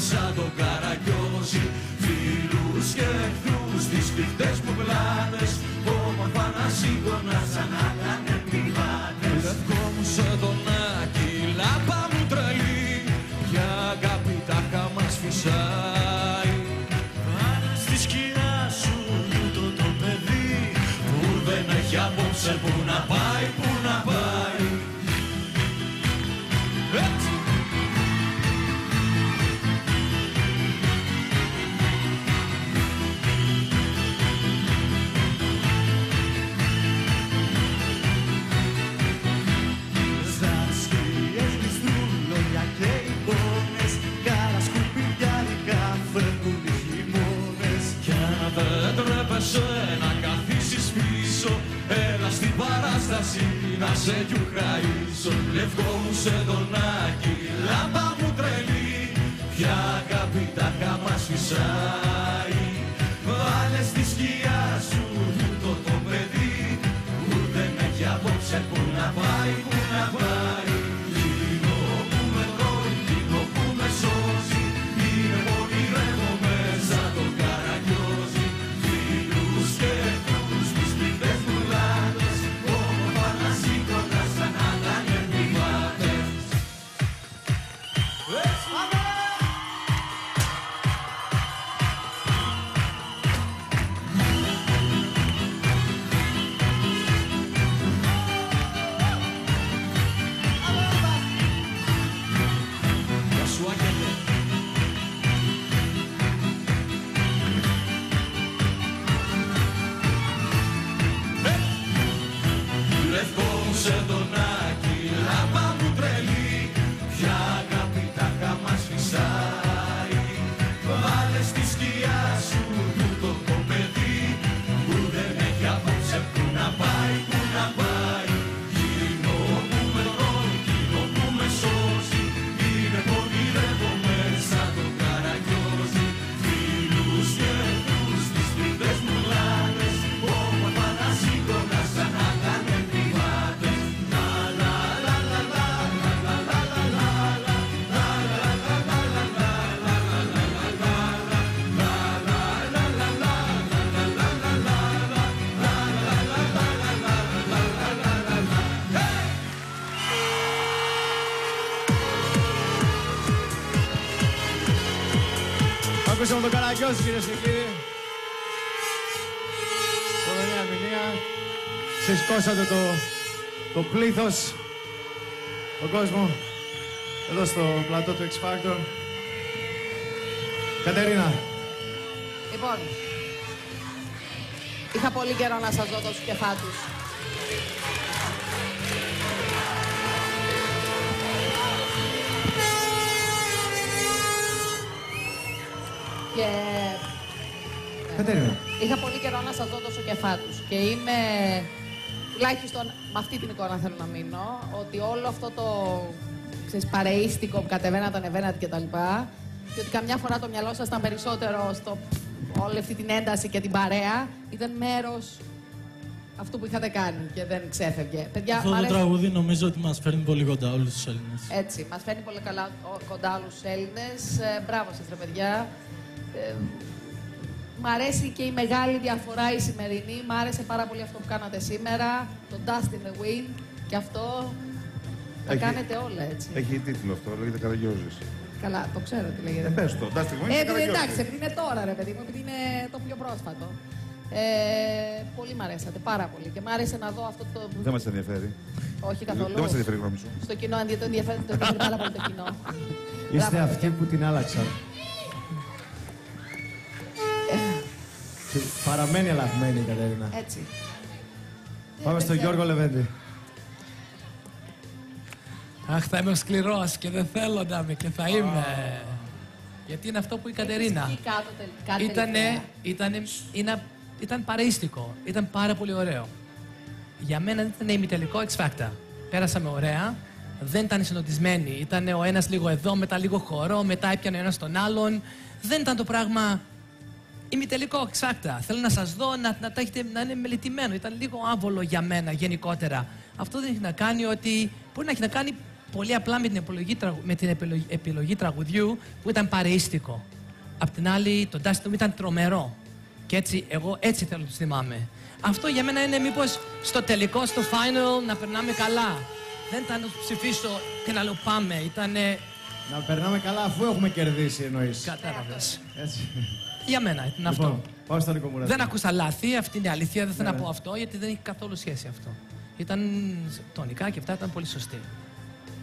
σαν τον Καραγκιόζη. Φίλους και εχθρούς τις κρυφτές μου πλάτες, όμορφα να σήκωνα σαν να κάνε πιβάτες. Λευκό μου σε τον Άκη, λάμπα μου τρελή, για αγάπη τάχα μας φυσάει. Πάνε στη σκιά σου το παιδί, που δεν έχει απόψε που να πάει, που να πάει. Έτσι. Να καθίσεις πίσω, έλα στην παράσταση να σε γιουχαΐσω. Λευκό μου σε δονάκι, λάμπα μου τρελή, πια αγάπη τάχα μας φυσάει. Βάλε στη σκιά σου το παιδί, που δεν έχει απόψε που να πάει, που να πάει. Λίγο που με τρώει, λίγο που με σώζει, είναι πονηρεύω μέσα το Καραγκιόζη. Ακούσαμε τον Καραγκιόζη, κυρίες και κύριοι. Πολύ ερμηνεία. Ξεσηκώσατε το πλήθος, τον κόσμο, εδώ στο πλατό του X Factor. Κατερίνα. Λοιπόν, είχα πολύ καιρό να σας δω τόσους κεφάτους. Και... Κατερίνα. Είχα πολύ καιρό να σας δω τόσο κεφάτους και είμαι, τουλάχιστον με αυτή την εικόνα θέλω να μείνω, ότι όλο αυτό το παρεΐστικο που κατεβαίνατε, ανεβαίνατε κτλ. Και ότι καμιά φορά το μυαλό σας ήταν περισσότερο στο όλη αυτή την ένταση και την παρέα, ήταν μέρος αυτού που είχατε κάνει και δεν ξέφευγε. Παιδιά, αυτό το τραγούδι νομίζω ότι μας φέρνει πολύ κοντά όλους τους Έλληνες. Έτσι, μας φέρνει πολύ καλά κοντά όλους τους Έλληνες. Μπράβο σας ρε παιδιά. Μ' αρέσει και η μεγάλη διαφορά η σημερινή. Μ' άρεσε πάρα πολύ αυτό που κάνατε σήμερα. Το Dust in the Wind. Και αυτό τα κάνετε όλα έτσι. Έχει τίτλο αυτό, λέγεται Καραγκιόζης. Καλά, το ξέρω τι λέγεται. Πες το, Dust in the Wind. Εντάξει, επειδή είναι τώρα ρε παιδί μου, επειδή είναι το πιο πρόσφατο. Πολύ μ' αρέσατε, πάρα πολύ. Και μ' άρεσε να δω αυτό το... Δεν μας ενδιαφέρει. Όχι καθόλου. Δεν μας ενδιαφέρει η γνώμη σου. Στο κοινό, αν το ενδιαφέρει πάρα πολύ το κοινό. Είστε αυτοί που την άλλαξαν. Παραμένει αλλαγμένη η Κατερίνα. Έτσι. Πάμε στον Γιώργο Λεβέντη. Αχ, θα είμαι σκληρός και δεν θέλω να είμαι και θα είμαι. Γιατί είναι αυτό που η Κατερίνα. Ήταν παρεΐστικο. Ήταν πάρα πολύ ωραίο. Για μένα δεν ήταν ημιτελικό X Factor. Πέρασαμε ωραία. Δεν ήταν συνοδισμένοι. Ήταν ο ένας λίγο εδώ, μετά λίγο χορό, μετά έπιανε ο ένας τον άλλον. Δεν ήταν το πράγμα ημιτελικό X Factor. Θέλω να σας δω να είναι μελετημένο. Ήταν λίγο άβολο για μένα γενικότερα. Αυτό δεν έχει να κάνει ότι μπορεί να έχει να κάνει πολύ απλά με την επιλογή τραγουδιού που ήταν παρεΐστικο. Απ' την άλλη, το Dustin ήταν τρομερό. Και έτσι, εγώ έτσι θέλω να τους θυμάμαι. Αυτό για μένα είναι μήπως στο τελικό, στο final, να περνάμε καλά. Δεν ήταν να τους ψηφίσω και να λέω πάμε. Ήτανε... Να περνάμε καλά αφού έχουμε κερδίσει, εννοείς. Κατάλαβες. Έτσι. Για μένα ήταν αυτό. Λοιπόν, πάω στον Νίκο Μουράτζη. Δεν ακούσα λάθη, αυτή είναι η αλήθεια, δεν θέλω να πω αυτό, γιατί δεν έχει καθόλου σχέση αυτό. Ήταν τονικά και αυτά ήταν πολύ σωστή.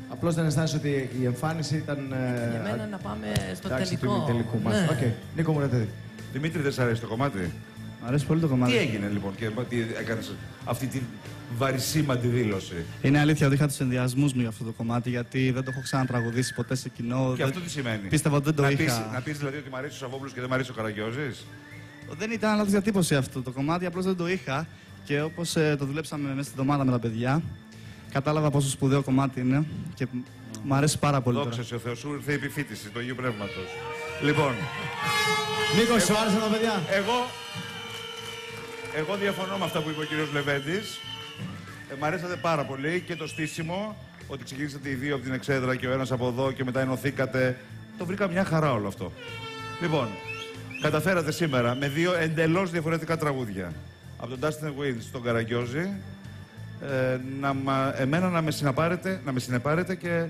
Απλώς δεν αισθάνεσαι ότι η εμφάνιση ήταν... Για μένα να πάμε στο εντάξει, τελικό. του τελικού μας. Ναι. Okay. Νίκο Μουράτζη. Δημήτρη, δεν σ' αρέσει το κομμάτι? Μ' αρέσει πολύ το κομμάτι. Τι έγινε λοιπόν και τι έκανες αυτή τη βαρισίμαντη δήλωση? Είναι αλήθεια ότι είχα τους ενδιασμούς μου για αυτό το κομμάτι, γιατί δεν το έχω ξανατραγουδήσει ποτέ σε κοινό. Και αυτό τι σημαίνει? Πίστευα ότι δεν το είχα. Να πεις δηλαδή ότι μ' αρέσει ο Σαββόπουλος και δεν μ' αρέσει ο Καραγκιόζης? Δεν ήταν λάθος διατύπωση αυτό το κομμάτι, απλώς δεν το είχα. Και όπως το δουλέψαμε μέσα στην εβδομάδα με τα παιδιά, κατάλαβα πόσο σπουδαίο κομμάτι είναι και μου αρέσει πάρα πολύ. Δόξα ο Θεός, σου ήρθε η επιφύτηση του Αγίου Πνεύματος. Λοιπόν, Νίκο, σου άρεσαν τα παιδιά? εγώ διαφωνώ με αυτά που είπε ο κύριος Λεβέντης. Μ' αρέσατε πάρα πολύ και το στήσιμο, ότι ξεκινήσατε οι δύο από την εξέδρα και ο ένας από εδώ και μετά ενωθήκατε. Το βρήκα μια χαρά όλο αυτό. Λοιπόν, καταφέρατε σήμερα με δύο εντελώς διαφορετικά τραγούδια. Από τον Dustin Wins στον Καραγκιόζη, εμένα να με συνεπάρετε και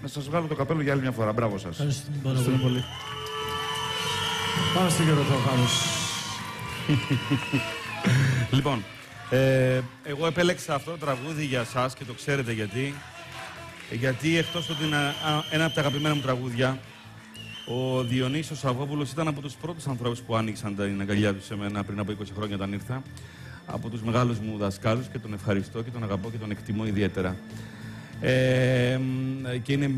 να σας βγάλω το καπέλο για άλλη μια φορά. Μπράβο σας. Ευχαριστούμε πολύ. Πάμε στον κύριο Θεοφάνους. Λοιπόν, εγώ επέλεξα αυτό το τραγούδι για σας και το ξέρετε γιατί. Γιατί εκτός ότι είναι ένα από τα αγαπημένα μου τραγούδια, ο Διονύσιος Σαββόπουλος ήταν από τους πρώτους ανθρώπους που άνοιξαν την αγκαλιά του σε μένα πριν από 20 χρόνια όταν ήρθα. Από τους μεγάλους μου δασκάλους και τον ευχαριστώ και τον αγαπώ και τον εκτιμώ ιδιαίτερα. Και είναι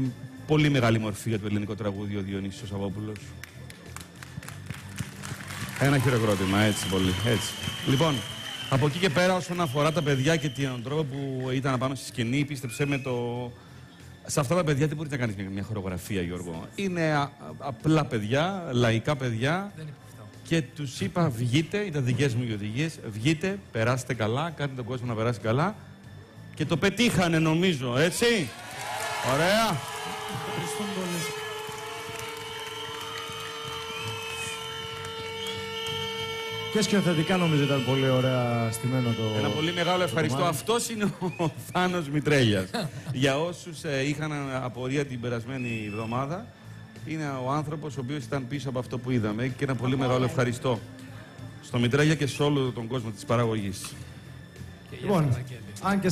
πολύ μεγάλη μορφή για το ελληνικό τραγούδι ο Διονύσιος Σαββόπουλος. Ένα χειροκρότημα, έτσι πολύ, έτσι. Λοιπόν, από εκεί και πέρα όσον αφορά τα παιδιά και τον τρόπο που ήταν απάνω στη σκηνή, πίστεψέ με σε αυτά τα παιδιά δεν μπορείτε να κάνεις μια χορογραφία, Γιώργο. Είναι απλά παιδιά, λαϊκά παιδιά. Δεν είπε αυτό. Και τους είπα βγείτε, ήταν δικές μου οι οδηγίες, βγείτε, περάστε καλά, κάντε τον κόσμο να περάσει καλά. Και το πετύχανε νομίζω, έτσι. Ωραία. Ευχαριστούμε πολύ. Και σκηνοθετικά νομίζω ήταν πολύ ωραία στημένο το... Ένα πολύ μεγάλο ευχαριστώ. Αυτός είναι ο Θάνος Μητρέλιας. Για όσους είχαν απορία την περασμένη εβδομάδα, είναι ο άνθρωπος ο οποίος ήταν πίσω από αυτό που είδαμε και ένα πολύ μεγάλο ευχαριστώ στο Μητρέλια και σε όλο τον κόσμο της παραγωγής. Λοιπόν, αν και